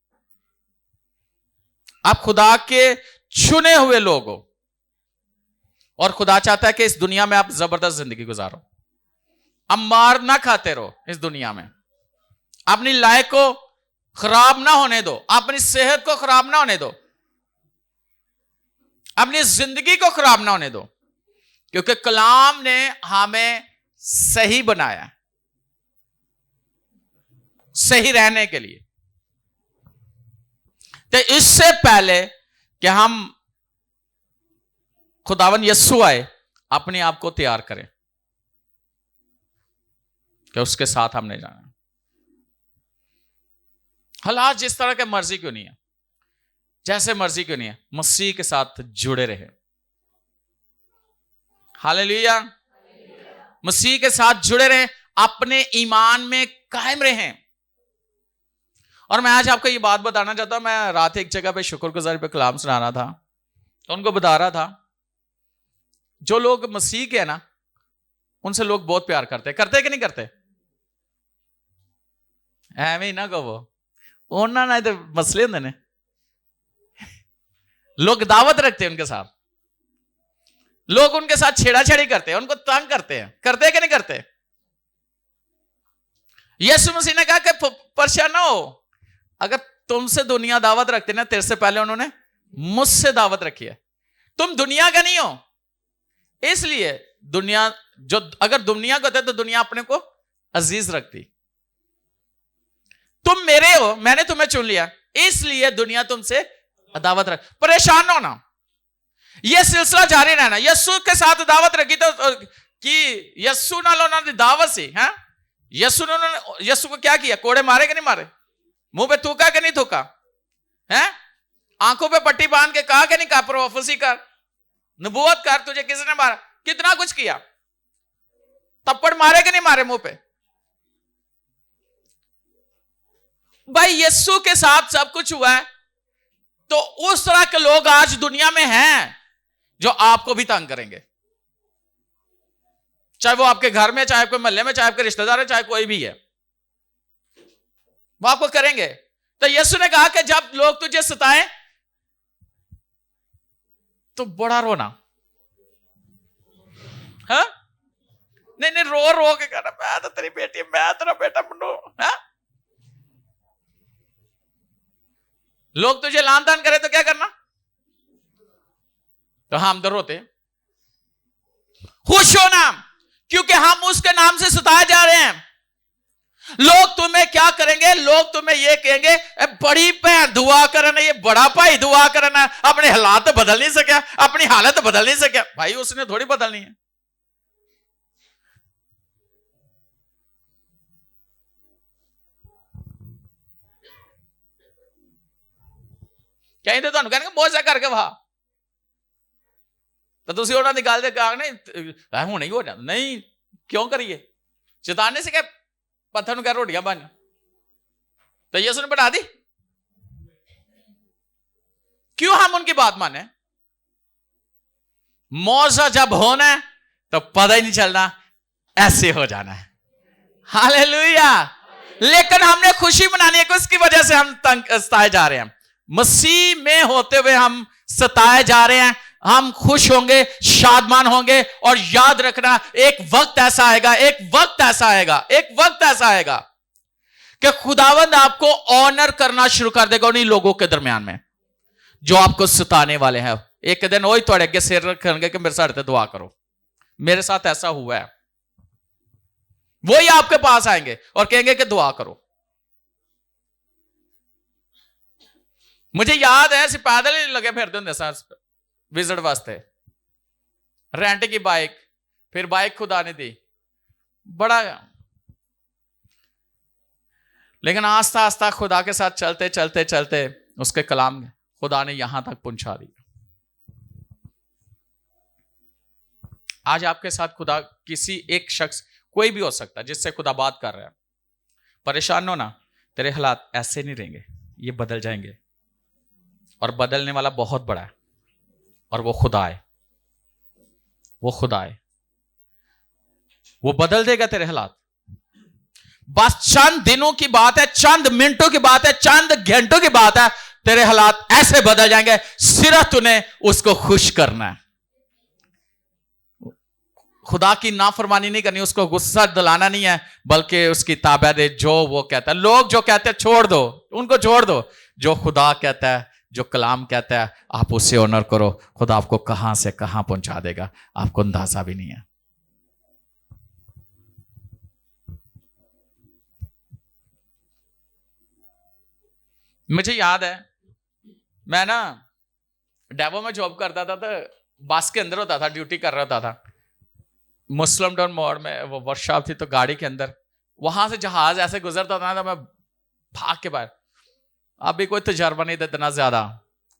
आप खुदा के चुने हुए लोग हो। और खुदा चाहता है कि इस दुनिया में आप जबरदस्त जिंदगी गुजारो, अब मार ना खाते रहो इस दुनिया में, अपनी लाइफ को खराब ना होने दो, अपनी सेहत को खराब ना होने दो, अपनी जिंदगी को खराब ना होने दो, क्योंकि कलाम ने हमें सही बनाया, सही रहने के लिए। तो इससे पहले कि हम खुदावन यस्सु आए, अपने आप को तैयार करें कि उसके साथ हमने जाना। हालात जिस तरह के मर्जी क्यों नहीं है, जैसे मर्जी क्यों नहीं है, मसीह के साथ जुड़े रहे। हालेलुया। मसीह के साथ जुड़े रहे, अपने ईमान में कायम रहें। और मैं आज आपको ये बात बताना चाहता हूं, मैं रात एक जगह पे शुक्रगुजारी पे कलाम सुना रहा था, तो उनको बता रहा था जो लोग मसीह के हैं ना, उनसे लोग बहुत प्यार करते कि नहीं करते? ਐਵੇਂ ही ना कहो, ਉਹਨਾਂ ਨਾਲ तो मसले होंगे ने। लोग दावत रखते हैं उनके साथ, लोग उनके साथ छेड़ाछेड़ी करते हैं, उनको तंग करते हैं कि नहीं करते? यीशु मसीह ने कहा कि परेशान ना हो, अगर तुमसे दुनिया दावत रखते ना, तेरे से पहले उन्होंने मुझसे दावत रखी है। तुम दुनिया का नहीं हो, इसलिए दुनिया जो, अगर दुनिया को होते तो दुनिया अपने को अजीज रखती। तुम मेरे हो, मैंने तुम्हें चुन लिया, इसलिए दुनिया तुमसे दावत रख। परेशान हो ना, यह सिलसिला जारी रहना। यस्सु के साथ दावत रखी तो कि यस्सु नाल उन्होंने दावत सी है। यस्सु को क्या किया? कोड़े मारे कि नहीं मारे? मुंह पे थूका कि नहीं थूका है? आंखों पे पट्टी बांध के कहा कि नहीं कहा प्रोफेसी कर, नबूवत कर, तुझे किसने मारा? कितना कुछ किया। थप्पड़ मारे कि नहीं मारे मुंह पे? भाई यस्सु के साथ सब कुछ हुआ है, तो उस तरह के लोग आज दुनिया में हैं जो आपको भी तंग करेंगे, चाहे वो आपके घर में, चाहे आपके मोहल्ले में, चाहे आपके रिश्तेदार है, चाहे कोई भी है, वो आपको करेंगे। तो यीशु ने कहा कि जब लोग तुझे सताएं तो बड़ा रोना। हाँ? नहीं, रो रो के कहना, मैं तो तेरी बेटी, मैं तेरा बेटा बनो। हाँ? लोग तुझे लान तान करे तो क्या करना? तो हम तो रोते। खुश हो ना, क्योंकि हम उसके नाम से सताए जा रहे हैं। लोग तुम्हें क्या करेंगे? लोग तुम्हें ये कहेंगे, बड़ी भैन दुआ करना, ये बड़ा भाई दुआ करना, अपने हालात तो बदल नहीं सका, अपनी हालत बदल नहीं सका। भाई उसने थोड़ी बदलनी है। ਕਹਿੰਦੇ ਤੁਹਾਨੂੰ ਕਹਿਣਗੇ ਮੋਜ਼ਾ ਕਰਕੇ ਵਾ, ਤਾਂ ਤੁਸੀਂ ਉਹਨਾਂ ਦੀ ਗੱਲ ਦੇ ਕਹਾਂ ਨਹੀਂ ਹੁਣ ਹੀ ਹੋ ਜਾਂਦਾ। नहीं, क्यों करिए? शैतान ने से क्या पत्थर ਨੂੰ क्या रोटियां बन, तो यीशु ने बढ़ा दी। क्यों हम उनकी बात माने? मौजा जब होना है तो पता ही नहीं चलना, ऐसे हो जाना है। हालेलुया। लेकिन हमने खुशी मनानी है कि उसकी वजह से हम तंग सताए जा रहे हैं। मसीह में होते हुए हम सताए जा रहे हैं, हम खुश होंगे, शादमान होंगे। और याद रखना, एक वक्त ऐसा आएगा, एक वक्त ऐसा आएगा, एक वक्त ऐसा आएगा कि खुदावंद आपको ऑनर करना शुरू कर देगा उन्हीं लोगों के दरमियान में जो आपको सताने वाले हैं। एक दिन वही थोड़े अगे सिर रखेंगे कि मेरे साथ दुआ करो। मेरे साथ ऐसा हुआ है। वही आपके पास आएंगे और कहेंगे कि दुआ करो। मुझे याद है, पैदल ही लगे फिरते होंगे सर विजिट वास्ते, रेंट की बाइक, फिर बाइक खुदा ने दी, बड़ा। लेकिन आस्ता आस्ता खुदा के साथ चलते चलते चलते उसके कलाम खुदा ने यहां तक पहुंचा दिया। आज आपके साथ खुदा, किसी एक शख्स, कोई भी हो सकता है जिससे खुदा बात कर रहा है, परेशान हो ना, तेरे हालात ऐसे नहीं रहेंगे, ये बदल जाएंगे। और बदलने वाला बहुत बड़ा है, और वो खुदा है। वो खुदा है, वो बदल देगा तेरे हालात। बस चंद दिनों की बात है, चंद मिनटों की बात है, चंद घंटों की बात है, तेरे हालात ऐसे बदल जाएंगे। सिर्फ तूने उसको खुश करना है। खुदा की नाफरमानी नहीं करनी, उसको गुस्सा दिलाना नहीं है, बल्कि उसकी ताबे दे। जो वो कहता है, लोग जो कहते हैं छोड़ दो, उनको छोड़ दो। जो खुदा कहता है, जो कलाम कहता है, आप उससे ऑनर करो। खुदा आपको कहां से कहां पहुंचा देगा, आपको अंदाजा भी नहीं है। मुझे याद है, मैं ना डेवो में जॉब करता था, तो बस के अंदर होता था, ड्यूटी कर रहा था मुस्लिम टाउन मोड़ में, वो वर्कशॉप थी, तो गाड़ी के अंदर वहां से जहाज ऐसे गुजरता था ना, तो मैं भाग के बाहर। अभी कोई तजर्बा नहीं था इतना ज्यादा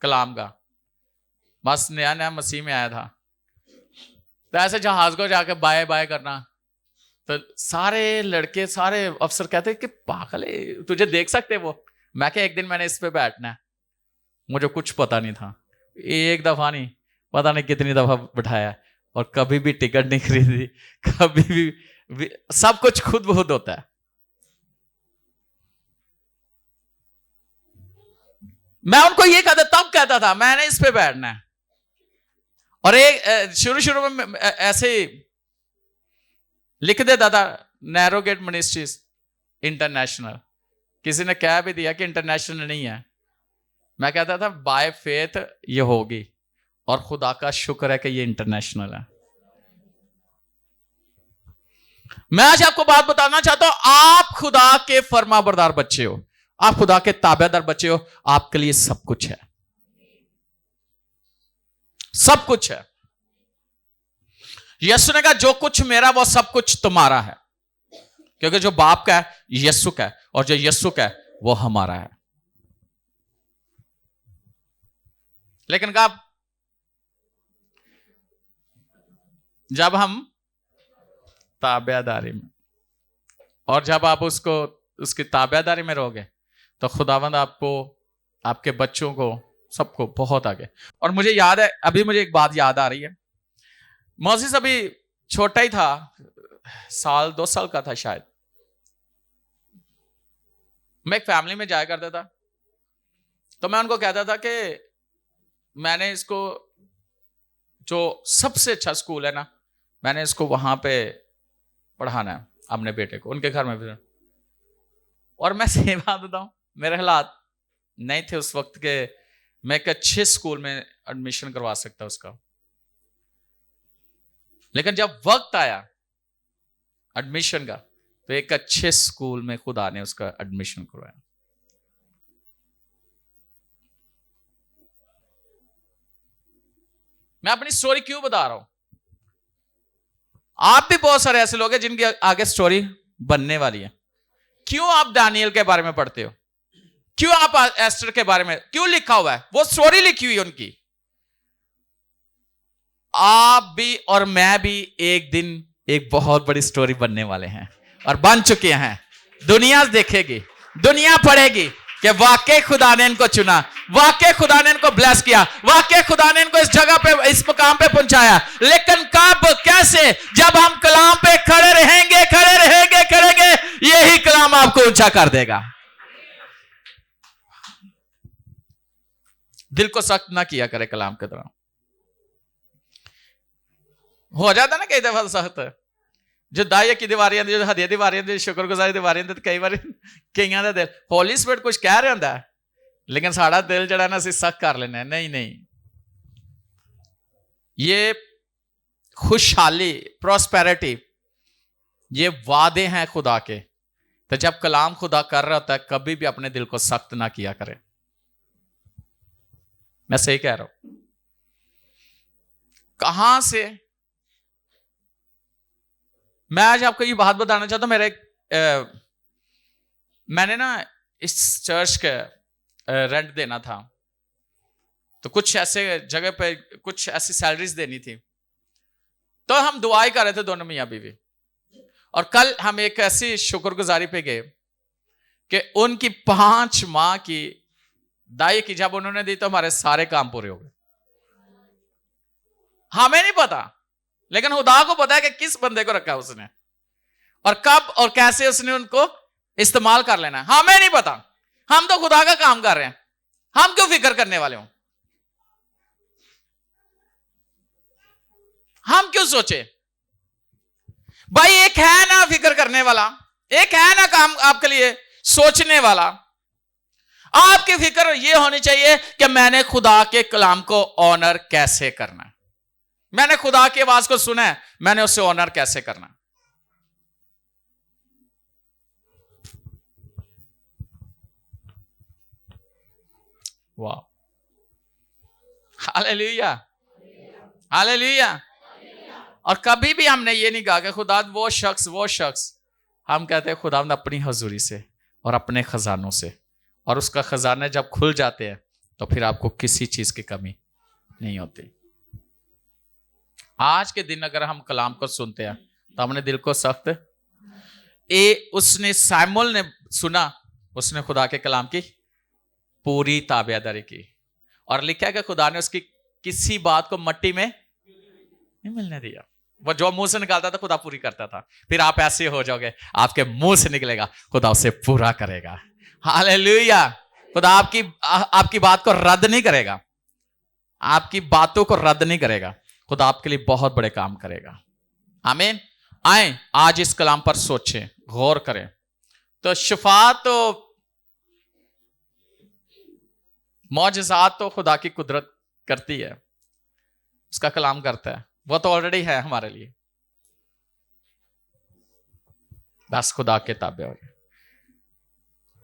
कलाम का, बस नया नया मसीह में आया था। तो ऐसे जहाज को जाके बाय बाय करना, तो सारे लड़के सारे अफसर कहते कि पागल है, तुझे देख सकते वो। मैं क्या, एक दिन मैंने इस पे बैठना है, मुझे कुछ पता नहीं था, एक दफा नहीं पता नहीं कितनी दफा बैठाया, और कभी भी टिकट नहीं खरीदी, कभी भी सब कुछ खुद बहुत होता है। मैं उनको ये कहता, तब कहता था मैंने इस पे बैठना है। और एक शुरू शुरू में ऐसे लिख देता था नैरो गेट मिनिस्ट्रीज इंटरनेशनल, किसी ने कह भी दिया कि इंटरनेशनल नहीं है, मैं कहता था बाय फेथ ये होगी, और खुदा का शुक्र है कि ये इंटरनेशनल है। मैं आज आपको बात बताना चाहता हूं, आप खुदा के फरमाबरदार बच्चे हो, आप खुदा के ताबेदार बच्चे हो, आपके लिए सब कुछ है, सब कुछ है। यीशु ने कहा जो कुछ मेरा वो सब कुछ तुम्हारा है, क्योंकि जो बाप का है यीशु का है, और जो यीशु का है वो हमारा है। लेकिन कब, जब हम ताबेदारी में, और जब आप उसको उसकी ताबेदारी में रहोगे, तो खुदावंद आपको, आपके बच्चों को, सबको बहुत आगे। और मुझे याद है, अभी मुझे एक बात याद आ रही है, मोसेस अभी छोटा ही था, साल 2 साल का था शायद। मैं एक फैमिली में जाया करता था, तो मैं उनको कहता था कि मैंने इसको, जो सबसे अच्छा स्कूल है ना, मैंने इसको वहां पे पढ़ाना है अपने बेटे को, उनके घर में भी। और मैं सही बात बताऊं, मेरे हालात नहीं थे उस वक्त के मैं एक अच्छे स्कूल में एडमिशन करवा सकता उसका। लेकिन जब वक्त आया एडमिशन का, तो एक अच्छे स्कूल में खुदा ने उसका एडमिशन करवाया। मैं अपनी स्टोरी क्यों बता रहा हूं, आप भी बहुत सारे ऐसे लोग हैं जिनकी आगे स्टोरी बनने वाली है। क्यों आप दानियल के बारे में पढ़ते हो, क्यों आप एस्टर के बारे में, क्यों लिखा हुआ है, वो स्टोरी लिखी हुई है उनकी। आप भी और मैं भी एक दिन एक बहुत बड़ी स्टोरी बनने वाले हैं, और बन चुके हैं। दुनिया देखेगी, दुनिया पढ़ेगी कि वाकई खुदा ने इनको चुना, वाकई खुदा ने इनको ब्लेस किया, वाकई खुदा ने इनको इस जगह पे, इस मुकाम पे पहुंचाया। लेकिन कब, कैसे, जब हम कलाम पे खड़े रहेंगे, खड़े रहेंगे, करेंगे, यही कलाम आपको ऊंचा कर देगा। दिल को सख्त ना किया करे कलाम के तरह। हो जाता ना कई दफा सख्त, जो दाई की दीवारियां, जो हदिया दीवारियां, शुक्रगुजारी दीवारियां, कई बार कई का दिल होली स्पिरिट कुछ कह रहा होंगे, लेकिन साड़ा दिल जड़ा ना सख्त कर लेना। नहीं नहीं, ये खुशहाली, प्रॉस्पेरिटी, ये वादे हैं खुदा के। तो जब कलाम खुदा कर रहा होता है, कभी भी अपने दिल को सख्त ना किया करे। मैं सही कह रहा हूं? कहां से मैं आज आपको ये बात बताना चाहता हूं। मैंने ना इस चर्च के रेंट देना था, तो कुछ ऐसे जगह पे कुछ ऐसी सैलरीज देनी थी, तो हम दुआई कर रहे थे दोनों मियां बीवी। और कल हम एक ऐसी शुक्रगुजारी पे गए कि उनकी 5 माह की दाई की जब उन्होंने दी, तो हमारे सारे काम पूरे हो गए। हमें नहीं पता, लेकिन खुदा को पता है कि किस बंदे को रखा उसने, और कब और कैसे उसने उनको इस्तेमाल कर लेना। हमें नहीं पता, हम तो खुदा का काम कर रहे हैं, हम क्यों फिक्र करने वाले हों, हम क्यों सोचे। भाई एक है ना फिक्र करने वाला, एक है ना काम आपके लिए सोचने वाला। आपकी फिक्र यह होनी चाहिए कि मैंने खुदा के कलाम को ऑनर कैसे करना है, मैंने खुदा की आवाज को सुना है, मैंने उससे ऑनर कैसे करना। वाह, हालेलुया। हालेलुया। और कभी भी हमने ये नहीं कहा कि खुदा वो शख्स, हम कहते हैं खुदा अपनी हजूरी से और अपने खजानों से, और उसका खजाने जब खुल जाते हैं तो फिर आपको किसी चीज की कमी नहीं होती। आज के दिन अगर हम कलाम को सुनते हैं तो हमने दिल को सख्त उसने सैमुअल ने सुना, उसने खुदा के कलाम की पूरी ताबेदारी की, और लिखा है कि खुदा ने उसकी किसी बात को मट्टी में नहीं मिलने दिया। वो जो मुंह से निकालता था खुदा पूरी करता था। फिर आप ऐसे हो जाओगे, आपके मुंह से निकलेगा खुदा उसे पूरा करेगा। हालेलुया। खुदा आपकी बात को रद्द नहीं करेगा, आपकी बातों को रद्द नहीं करेगा। खुदा आपके लिए बहुत बड़े काम करेगा। आमीन। आए आज इस कलाम पर सोचें, गौर करें। तो शिफा तो मौजज़ात तो खुदा की कुदरत करती है, उसका कलाम करता है, वो तो ऑलरेडी है हमारे लिए, बस खुदा के ताबे हो।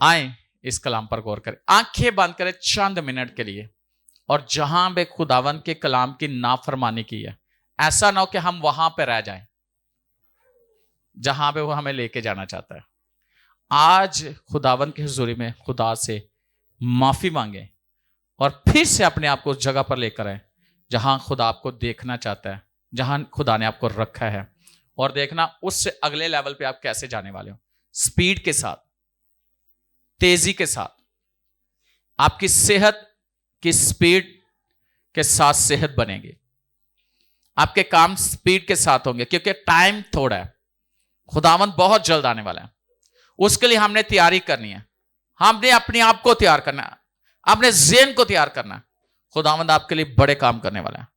आए इस कलाम पर गौर करें, आंखें बंद करें चंद मिनट के लिए, और जहां भी खुदावन के कलाम की नाफरमानी की है, ऐसा ना हो कि हम वहां पर रह जाएं जहां पे वो हमें लेके जाना चाहता है। आज खुदावन की हुजूरी में खुदा से माफी मांगे और फिर से अपने आप को उस जगह पर लेकर आए जहां खुदा आपको देखना चाहता है, जहां खुदा ने आपको रखा है, और देखना उससे अगले लेवल पे आप कैसे जाने वाले हो। स्पीड के साथ, तेजी के साथ, आपकी सेहत की स्पीड के साथ सेहत बनेगी, आपके काम स्पीड के साथ होंगे, क्योंकि टाइम थोड़ा है। खुदावंद बहुत जल्द आने वाला है, उसके लिए हमने तैयारी करनी है, हमने अपने आप को तैयार करना है, अपने ज़हन को तैयार करना है। खुदावंद आपके लिए बड़े काम करने वाला है।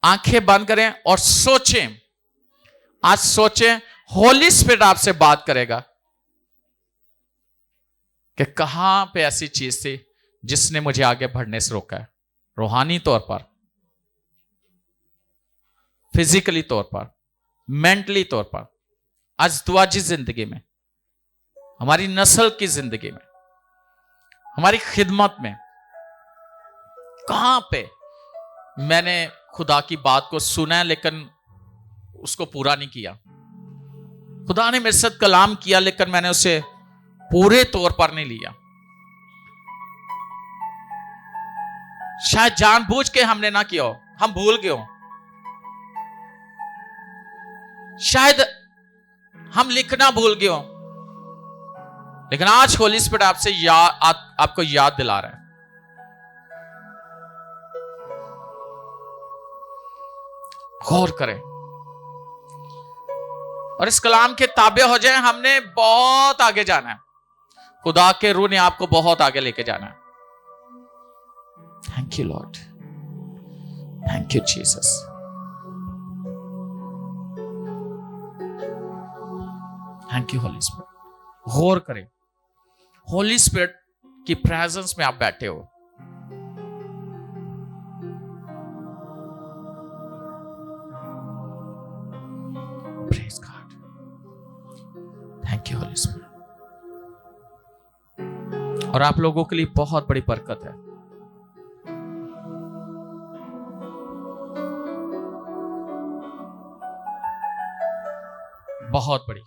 आंखें बंद करें और सोचें, आज सोचें, होली स्पिरिट आपसे बात करेगा कि कहां पे ऐसी चीज थी जिसने मुझे आगे बढ़ने से रोका है, रूहानी तौर पर, फिजिकली तौर पर, मेंटली तौर पर, अज़दवाजी जिंदगी में, हमारी नस्ल की जिंदगी में, हमारी खिदमत में। कहां पे मैंने खुदा की बात को सुना है लेकिन उसको पूरा नहीं किया। खुदा ने मेरे साथ कलाम किया लेकिन मैंने उसे पूरे तौर पर नहीं लिया। शायद जानबूझ के हमने ना किया हो, हम भूल गए हो। शायद हम लिखना भूल गए हो, लेकिन आज होली स्पिरिट आपसे आपको याद दिला रहा है। गौर करें और इस कलाम के ताबे हो जाए। हमने बहुत आगे जाना है, खुदा के रूह ने आपको बहुत आगे लेके जाना है। Thank you Lord, thank you Jesus. Thank you Holy Spirit. गौर करें, होली स्पिरिट की प्रेजेंस में आप बैठे हो। Praise God, thank you Holy Spirit. और आप लोगों के लिए बहुत बड़ी बरकत है। बहुत बड़ी।